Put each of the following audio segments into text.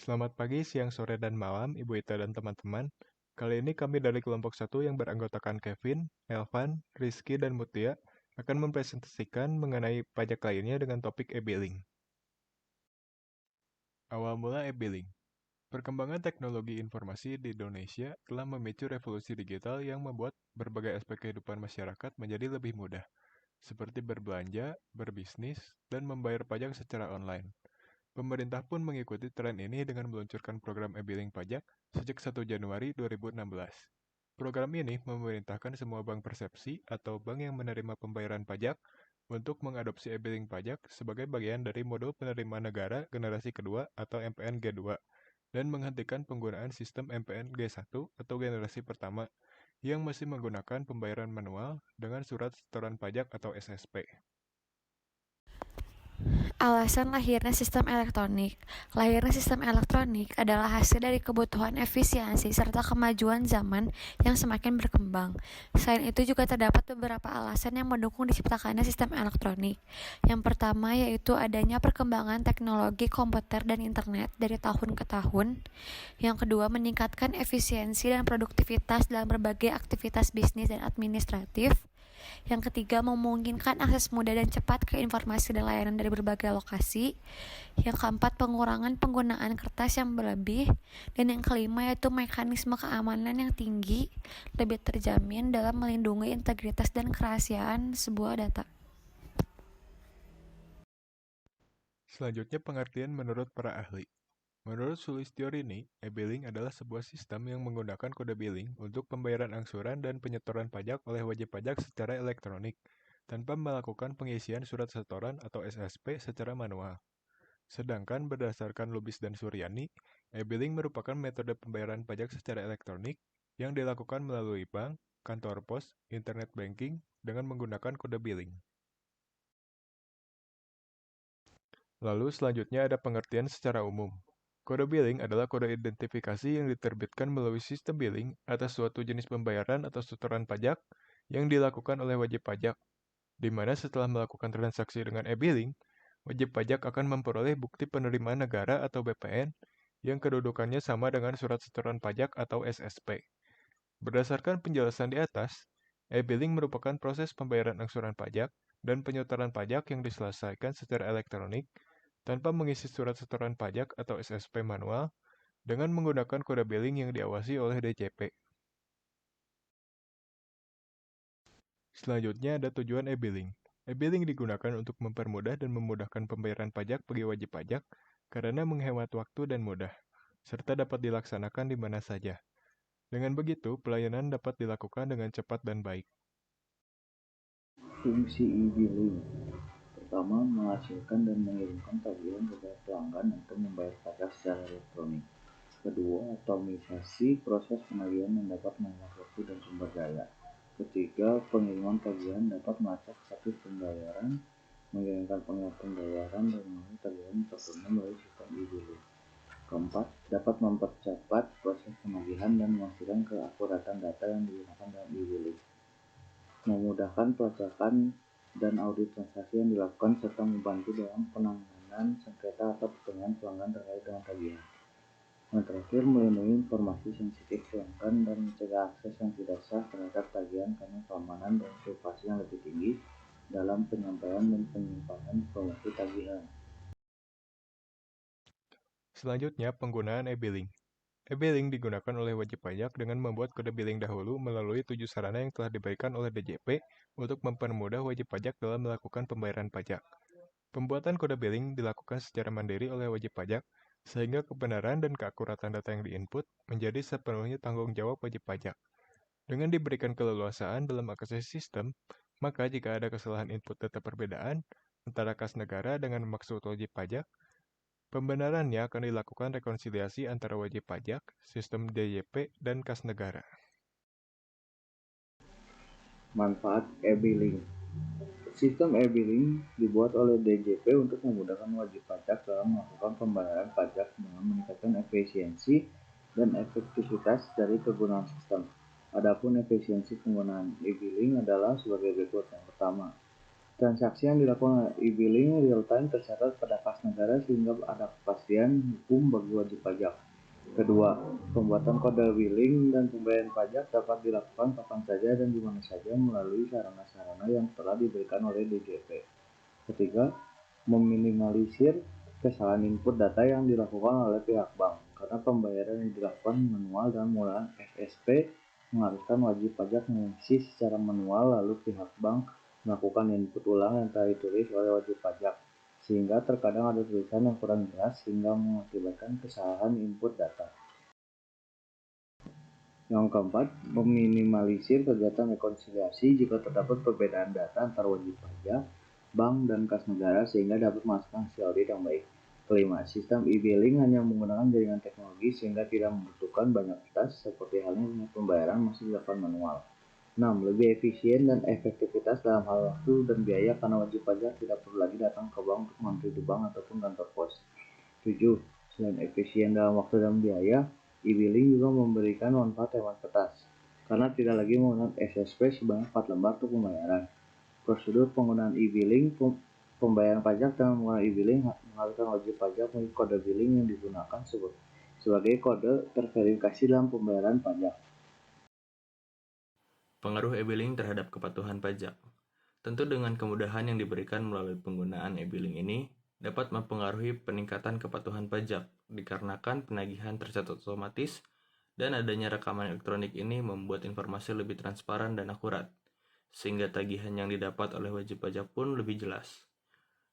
Selamat pagi, siang, sore, dan malam, Ibu Ita dan teman-teman. Kali ini kami dari kelompok satu yang beranggotakan Kevin, Elvan, Rizky, dan Mutia akan mempresentasikan mengenai pajak lainnya dengan topik e-billing. Awal mula e-billing. Perkembangan teknologi informasi di Indonesia telah memicu revolusi digital yang membuat berbagai aspek kehidupan masyarakat menjadi lebih mudah, seperti berbelanja, berbisnis, dan membayar pajak secara online. Pemerintah pun mengikuti tren ini dengan meluncurkan program e-billing pajak sejak 1 Januari 2016. Program ini memerintahkan semua bank persepsi atau bank yang menerima pembayaran pajak untuk mengadopsi e-billing pajak sebagai bagian dari modul penerimaan negara generasi kedua atau MPN G2 dan menghentikan penggunaan sistem MPN G1 atau generasi pertama yang masih menggunakan pembayaran manual dengan surat setoran pajak atau SSP. Alasan lahirnya sistem elektronik. Lahirnya sistem elektronik adalah hasil dari kebutuhan efisiensi serta kemajuan zaman yang semakin berkembang. Selain itu juga terdapat beberapa alasan yang mendukung diciptakannya sistem elektronik. Yang pertama yaitu adanya perkembangan teknologi komputer dan internet dari tahun ke tahun. Yang kedua, meningkatkan efisiensi dan produktivitas dalam berbagai aktivitas bisnis dan administratif. Yang ketiga, memungkinkan akses mudah dan cepat ke informasi dan layanan dari berbagai lokasi. Yang keempat, pengurangan penggunaan kertas yang berlebih. Dan yang kelima yaitu mekanisme keamanan yang tinggi, lebih terjamin dalam melindungi integritas dan kerahasiaan sebuah data. Selanjutnya pengertian menurut para ahli. Menurut Sulistyorini, e-billing adalah sebuah sistem yang menggunakan kode billing untuk pembayaran angsuran dan penyetoran pajak oleh wajib pajak secara elektronik, tanpa melakukan pengisian surat setoran atau SSP secara manual. Sedangkan berdasarkan Lubis dan Suryani, e-billing merupakan metode pembayaran pajak secara elektronik yang dilakukan melalui bank, kantor pos, internet banking, dengan menggunakan kode billing. Lalu selanjutnya ada pengertian secara umum. Kode billing adalah kode identifikasi yang diterbitkan melalui sistem billing atas suatu jenis pembayaran atau setoran pajak yang dilakukan oleh wajib pajak, di mana setelah melakukan transaksi dengan e-billing, wajib pajak akan memperoleh bukti penerimaan negara atau BPN yang kedudukannya sama dengan surat setoran pajak atau SSP. Berdasarkan penjelasan di atas, e-billing merupakan proses pembayaran angsuran pajak dan penyetoran pajak yang diselesaikan secara elektronik tanpa mengisi surat setoran pajak atau SSP manual dengan menggunakan kode billing yang diawasi oleh DJP. Selanjutnya ada tujuan e-billing. E-billing digunakan untuk mempermudah dan memudahkan pembayaran pajak bagi wajib pajak karena menghemat waktu dan mudah, serta dapat dilaksanakan di mana saja. Dengan begitu, pelayanan dapat dilakukan dengan cepat dan baik. Fungsi e-billing pertama, menghasilkan dan mengirimkan tagihan kepada pelanggan untuk membayar pajak secara elektronik. Kedua, otomatisasi proses penagihan yang dapat menghemat waktu dan sumber daya. Ketiga, pengiriman tagihan dapat melacak status pembayaran, mengirimkan pengiriman pembayaran, dan mengurangi tagihan terpenuhi melalui sistem e-billing. Keempat, dapat mempercepat proses penagihan dan memastikan keakuratan data yang digunakan dalam e-billing, memudahkan pelacakan dan audit transaksi yang dilakukan serta membantu dalam penanganan sengketa atau pertanyaan pelanggan terkait dengan tagihan. Yang terakhir, melindungi informasi sensitif pelanggan dan mencegah akses yang tidak sah terhadap tagihan karena keamanan dan privasi yang lebih tinggi dalam penyampaian dan penyimpanan informasi tagihan. Selanjutnya, penggunaan e-billing. E-billing digunakan oleh wajib pajak dengan membuat kode billing dahulu melalui 7 sarana yang telah diberikan oleh DJP untuk mempermudah wajib pajak dalam melakukan pembayaran pajak. Pembuatan kode billing dilakukan secara mandiri oleh wajib pajak, sehingga kebenaran dan keakuratan data yang diinput menjadi sepenuhnya tanggung jawab wajib pajak. Dengan diberikan keleluasaan dalam akses sistem, maka jika ada kesalahan input data perbedaan antara kas negara dengan maksud wajib pajak, pembenarannya akan dilakukan rekonsiliasi antara wajib pajak, sistem DJP, dan kas negara. Manfaat e-billing. Sistem e-billing dibuat oleh DJP untuk memudahkan wajib pajak dalam melakukan pembayaran pajak dengan meningkatkan efisiensi dan efektivitas dari kegunaan sistem. Adapun efisiensi penggunaan e-billing adalah sebagai berikut. Yang pertama, Transaksi yang dilakukan oleh e-billing real-time tercatat pada kas negara sehingga ada kepastian hukum bagi wajib pajak. Kedua, pembuatan kode billing dan pembayaran pajak dapat dilakukan kapan saja dan di mana saja melalui sarana-sarana yang telah diberikan oleh DJP. Ketiga, meminimalisir kesalahan input data yang dilakukan oleh pihak bank, karena pembayaran yang dilakukan manual dan menggunakan FSP mengharuskan wajib pajak mengisi secara manual lalu pihak bank melakukan input ulang yang telah ditulis oleh wajib pajak, sehingga terkadang ada tulisan yang kurang jelas sehingga mengakibatkan kesalahan input data. Yang keempat, meminimalisir kegiatan rekonsiliasi jika terdapat perbedaan data antar wajib pajak, bank, dan kas negara sehingga dapat menghasilkan hasil audit yang baik. Kelima, sistem e-billing hanya menggunakan jaringan teknologi sehingga tidak membutuhkan banyak tas seperti halnya pembayaran masih dilakukan manual. 6. Lebih efisien dan efektivitas dalam hal waktu dan biaya karena wajib pajak tidak perlu lagi datang ke bank untuk mengantri di bank ataupun kantor pos. 7. Selain efisien dalam waktu dan biaya, e-billing juga memberikan manfaat hemat kertas, karena tidak lagi menggunakan SSP sebanyak 4 lembar untuk pembayaran. Prosedur penggunaan e-billing pembayaran pajak dengan menggunakan e-billing mengharuskan wajib pajak memiliki kode billing yang digunakan sebagai kode terverifikasi dalam pembayaran pajak. Pengaruh e-billing terhadap kepatuhan pajak. Tentu dengan kemudahan yang diberikan melalui penggunaan e-billing ini dapat mempengaruhi peningkatan kepatuhan pajak dikarenakan penagihan tercatat otomatis dan adanya rekaman elektronik ini membuat informasi lebih transparan dan akurat, sehingga tagihan yang didapat oleh wajib pajak pun lebih jelas.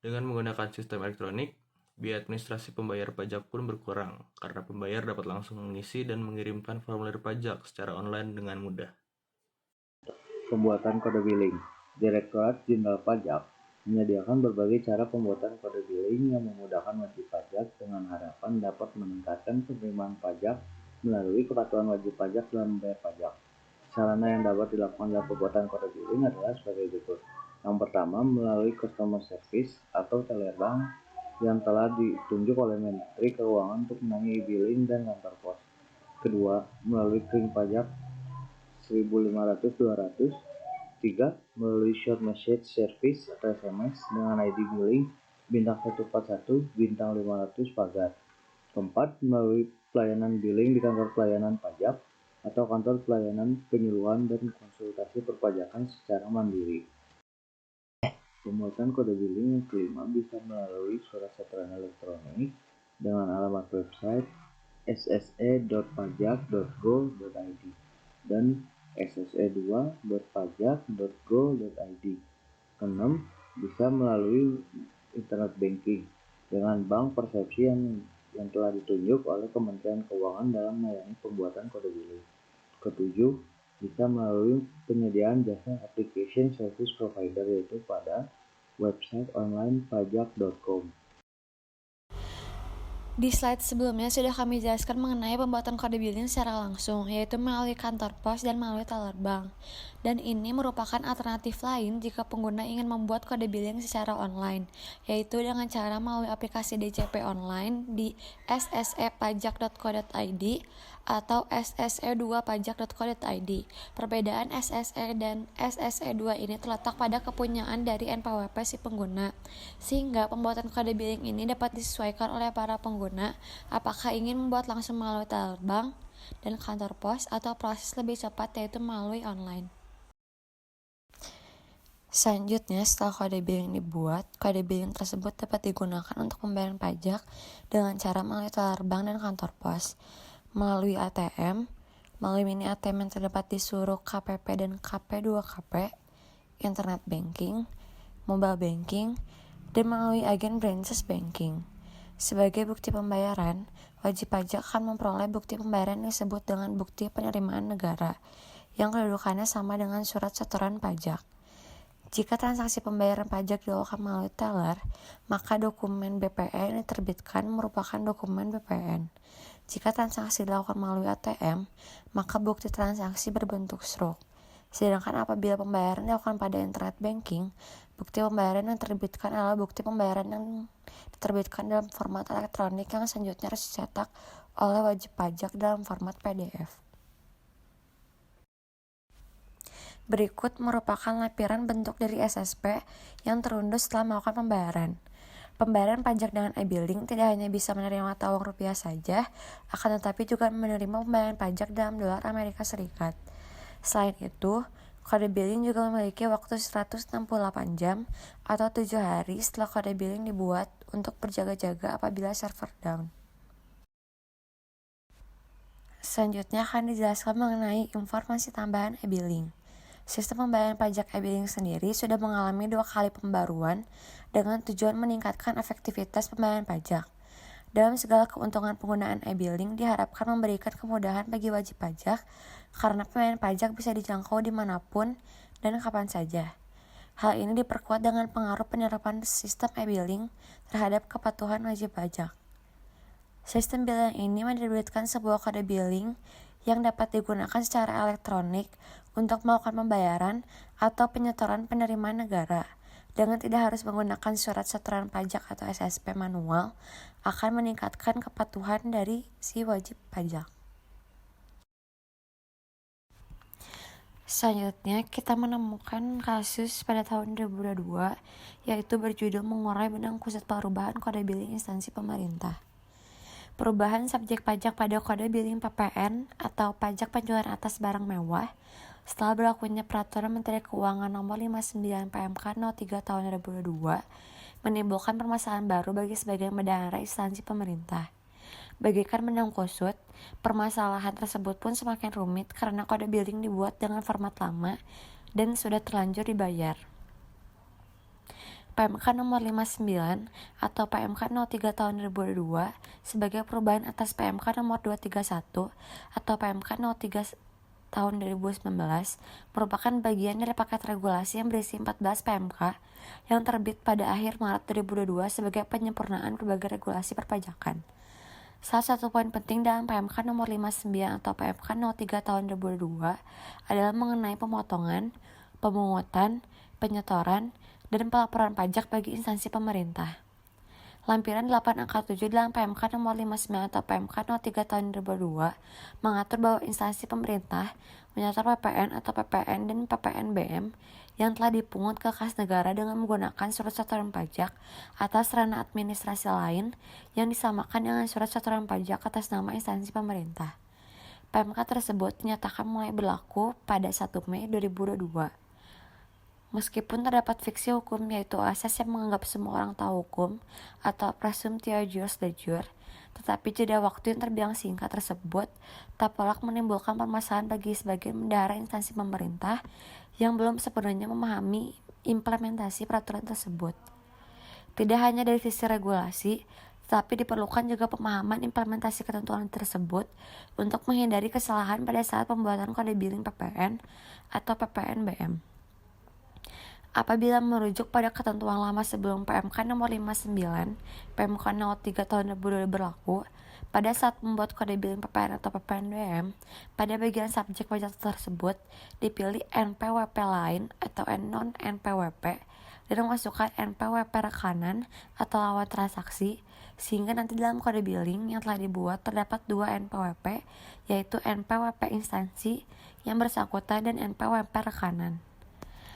Dengan menggunakan sistem elektronik, biaya administrasi pembayar pajak pun berkurang karena pembayar dapat langsung mengisi dan mengirimkan formulir pajak secara online dengan mudah. Pembuatan kode billing. Direktorat Jenderal Pajak menyediakan berbagai cara pembuatan kode billing yang memudahkan wajib pajak dengan harapan dapat meningkatkan penerimaan pajak melalui kepatuhan wajib pajak dalam membayar pajak. Sarana yang dapat dilakukan dalam pembuatan kode billing adalah sebagai berikut. Yang pertama, melalui customer service atau teller bank yang telah ditunjuk oleh Menteri Keuangan untuk menangani e-billing dan kantor pos. Kedua, melalui kling pajak 1500-200. 3. Melalui short message service atau SMS dengan ID billing bintang 141 bintang 500 pagar. 4. Melalui pelayanan billing di kantor pelayanan pajak atau kantor pelayanan penyuluhan dan konsultasi perpajakan secara mandiri. Pembuatan kode billing yang kelima bisa melalui surat setoran elektronik dengan alamat website sse.pajak.go.id dan sse2.pajak.go.id. 6. Bisa melalui internet banking dengan bank persepsi yang telah ditunjuk oleh Kementerian Keuangan dalam melayani pembuatan kode billing. 7. Bisa melalui penyediaan jasa application service provider yaitu pada website online pajak.com. Di slide sebelumnya sudah kami jelaskan mengenai pembuatan kode billing secara langsung, yaitu melalui kantor pos dan melalui teller bank. Dan ini merupakan alternatif lain jika pengguna ingin membuat kode billing secara online, yaitu dengan cara melalui aplikasi DJP online di ssepajak.co.id atau sse2pajak.co.id. Perbedaan SSE dan SSE2 ini terletak pada kepunyaan dari NPWP si pengguna, sehingga pembuatan kode billing ini dapat disesuaikan oleh para pengguna apakah ingin membuat langsung melalui teller bank dan kantor pos atau proses lebih cepat yaitu melalui online. Selanjutnya, setelah kode billing dibuat, kode billing tersebut dapat digunakan untuk pembayaran pajak dengan cara melalui teller bank dan kantor pos, melalui ATM, melalui mini ATM yang terdapat di seluruh KPP dan KP2KP, internet banking, mobile banking, dan melalui agen branches banking. Sebagai bukti pembayaran, wajib pajak akan memperoleh bukti pembayaran yang disebut dengan bukti penerimaan negara, yang kedudukannya sama dengan surat setoran pajak. Jika transaksi pembayaran pajak dilakukan melalui teller, maka dokumen BPN yang diterbitkan merupakan dokumen BPN. Jika transaksi dilakukan melalui ATM, maka bukti transaksi berbentuk struk. Sedangkan apabila pembayaran dilakukan pada internet banking, bukti pembayaran yang diterbitkan adalah bukti pembayaran yang diterbitkan dalam format elektronik yang selanjutnya harus dicetak oleh wajib pajak dalam format PDF. Berikut merupakan lampiran bentuk dari SSP yang terunduh setelah melakukan pembayaran. Pembayaran pajak dengan e-billing tidak hanya bisa menerima mata uang rupiah saja, akan tetapi juga menerima pembayaran pajak dalam dolar Amerika Serikat. Selain itu, kode billing juga memiliki waktu 168 jam atau 7 hari setelah kode billing dibuat untuk berjaga-jaga apabila server down. Selanjutnya akan dijelaskan mengenai informasi tambahan e-billing. Sistem pembayaran pajak e-billing sendiri sudah mengalami 2 kali pembaruan dengan tujuan meningkatkan efektivitas pembayaran pajak. Dalam segala keuntungan penggunaan e-billing diharapkan memberikan kemudahan bagi wajib pajak karena pembayaran pajak bisa dijangkau dimanapun dan kapan saja. Hal ini diperkuat dengan pengaruh penerapan sistem e-billing terhadap kepatuhan wajib pajak. Sistem billing ini menerbitkan sebuah kode billing yang dapat digunakan secara elektronik untuk melakukan pembayaran atau penyetoran penerimaan negara dengan tidak harus menggunakan surat setoran pajak atau SSP manual akan meningkatkan kepatuhan dari si wajib pajak. Selanjutnya, kita menemukan kasus pada tahun 2022 yaitu berjudul mengurai benang kusut perubahan kode billing instansi pemerintah. Perubahan subjek pajak pada kode billing PPN atau pajak penjualan atas barang mewah setelah berlakunya Peraturan Menteri Keuangan Nomor 59 PMK 03 Tahun 2022 menimbulkan permasalahan baru bagi sebagian bendahara instansi pemerintah. Bagaikan benang kusut, permasalahan tersebut pun semakin rumit karena kode billing dibuat dengan format lama dan sudah terlanjur dibayar. PMK nomor 59 atau PMK 03 tahun 2022 sebagai perubahan atas PMK nomor 231 atau PMK 03 tahun 2019 merupakan bagian dari paket regulasi yang berisi 14 PMK yang terbit pada akhir Maret 2022 sebagai penyempurnaan berbagai regulasi perpajakan. Salah satu poin penting dalam PMK nomor 59 atau PMK 03 tahun 2022 adalah mengenai pemotongan, pemungutan, penyetoran, dan pelaporan pajak bagi instansi pemerintah. Lampiran 8 angka 7 dalam PMK nomor 59 atau PMK 03 tahun 2022 mengatur bahwa instansi pemerintah menyetor PPN atau PPN dan PPNBM yang telah dipungut ke kas negara dengan menggunakan surat setoran pajak atas sarana administrasi lain yang disamakan dengan surat setoran pajak atas nama instansi pemerintah. PMK tersebut dinyatakan mulai berlaku pada 1 Mei 2022. Meskipun terdapat fiksi hukum yaitu asas yang menganggap semua orang tahu hukum atau presumptio jus de jure, tetapi jeda waktu yang terbilang singkat tersebut tak pelak menimbulkan permasalahan bagi sebagian bendahara instansi pemerintah yang belum sepenuhnya memahami implementasi peraturan tersebut. Tidak hanya dari sisi regulasi, tetapi diperlukan juga pemahaman implementasi ketentuan tersebut untuk menghindari kesalahan pada saat pembuatan kode billing PPN atau PPNBM. Apabila merujuk pada ketentuan lama sebelum PMK nomor 59, PMK 03 tahun 2022 berlaku, pada saat membuat kode billing PPN atau PPNBM, pada bagian subjek pajak tersebut dipilih NPWP lain atau non-NPWP dan memasukkan NPWP rekanan atau lawan transaksi, sehingga nanti dalam kode billing yang telah dibuat terdapat 2 NPWP, yaitu NPWP instansi yang bersangkutan dan NPWP rekanan.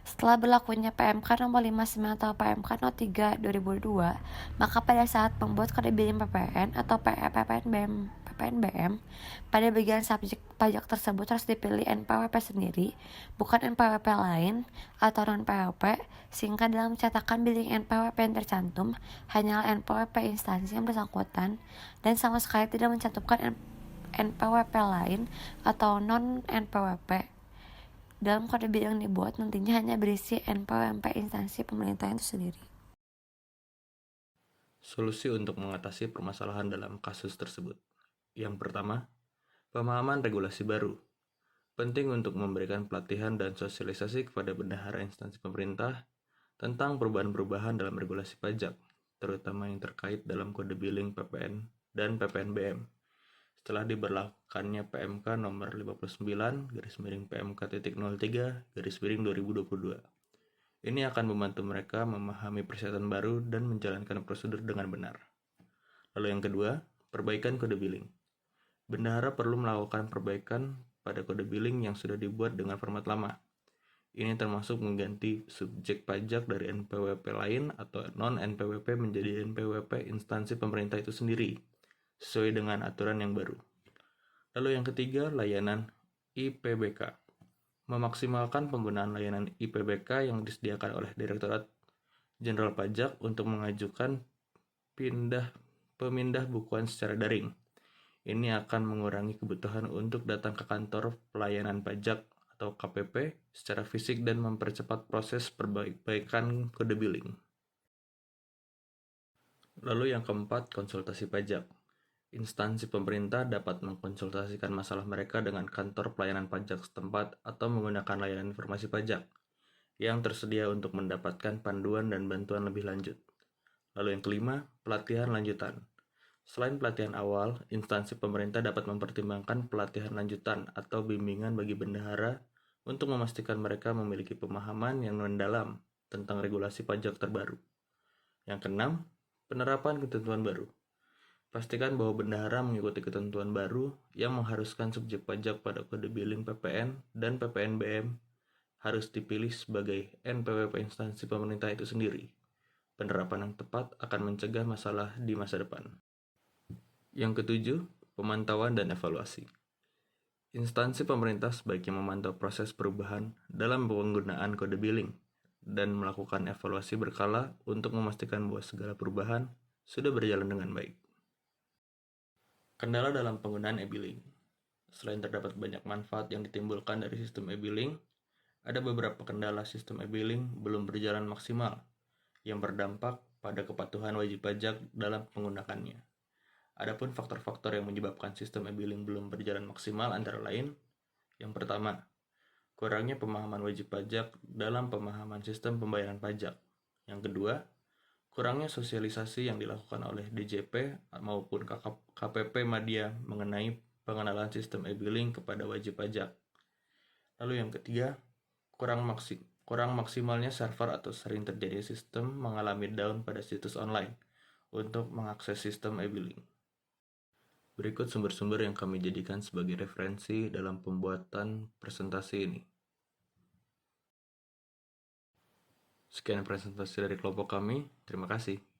Setelah berlakunya PMK nomor 59 atau PMK 03 2002, maka pada saat membuat kode billing PPN atau PPNBM, pada bagian subjek pajak tersebut harus dipilih NPWP sendiri, bukan NPWP lain atau non-PWP, sehingga dalam cetakan billing NPWP yang tercantum hanyalah NPWP instansi yang bersangkutan dan sama sekali tidak mencantumkan NPWP lain atau non-NPWP. Dalam kode billing yang dibuat nantinya hanya berisi NPWP instansi pemerintah itu sendiri. Solusi untuk mengatasi permasalahan dalam kasus tersebut. Yang pertama, pemahaman regulasi baru. Penting untuk memberikan pelatihan dan sosialisasi kepada bendahara instansi pemerintah tentang perubahan-perubahan dalam regulasi pajak, terutama yang terkait dalam kode billing PPN dan PPNBM. Setelah diberlakukannya PMK nomor 59/PMK.03/2022. Ini akan membantu mereka memahami persyaratan baru dan menjalankan prosedur dengan benar. Lalu yang kedua, perbaikan kode billing. Bendahara perlu melakukan perbaikan pada kode billing yang sudah dibuat dengan format lama. Ini termasuk mengganti subjek pajak dari NPWP lain atau non-NPWP menjadi NPWP instansi pemerintah itu sendiri, sesuai dengan aturan yang baru. Lalu yang ketiga, layanan IPBK. Memaksimalkan penggunaan layanan IPBK yang disediakan oleh Direktorat Jenderal Pajak untuk mengajukan pemindah bukuan secara daring. Ini akan mengurangi kebutuhan untuk datang ke kantor pelayanan pajak atau KPP secara fisik dan mempercepat proses perbaikan kode billing. Lalu yang keempat, konsultasi pajak. Instansi pemerintah dapat mengkonsultasikan masalah mereka dengan kantor pelayanan pajak setempat atau menggunakan layanan informasi pajak yang tersedia untuk mendapatkan panduan dan bantuan lebih lanjut. Lalu yang kelima, pelatihan lanjutan. Selain pelatihan awal, instansi pemerintah dapat mempertimbangkan pelatihan lanjutan atau bimbingan bagi bendahara untuk memastikan mereka memiliki pemahaman yang mendalam tentang regulasi pajak terbaru. Yang keenam, penerapan ketentuan baru. Pastikan bahwa bendahara mengikuti ketentuan baru yang mengharuskan subjek pajak pada kode billing PPN dan PPNBM harus dipilih sebagai NPWP instansi pemerintah itu sendiri. Penerapan yang tepat akan mencegah masalah di masa depan. Yang ketujuh, pemantauan dan evaluasi. Instansi pemerintah sebaiknya memantau proses perubahan dalam penggunaan kode billing dan melakukan evaluasi berkala untuk memastikan bahwa segala perubahan sudah berjalan dengan baik. Kendala dalam penggunaan e-billing. Selain terdapat banyak manfaat yang ditimbulkan dari sistem e-billing, ada beberapa kendala sistem e-billing belum berjalan maksimal yang berdampak pada kepatuhan wajib pajak dalam penggunakannya. Adapun faktor-faktor yang menyebabkan sistem e-billing belum berjalan maksimal antara lain, yang pertama, kurangnya pemahaman wajib pajak dalam pemahaman sistem pembayaran pajak. Yang kedua, kurangnya sosialisasi yang dilakukan oleh DJP maupun KPP Madya mengenai pengenalan sistem e-billing kepada wajib pajak. Lalu yang ketiga, kurang maksimalnya server atau sering terjadi sistem mengalami down pada situs online untuk mengakses sistem e-billing. Berikut sumber-sumber yang kami jadikan sebagai referensi dalam pembuatan presentasi ini. Sekian presentasi dari kelompok kami. Terima kasih.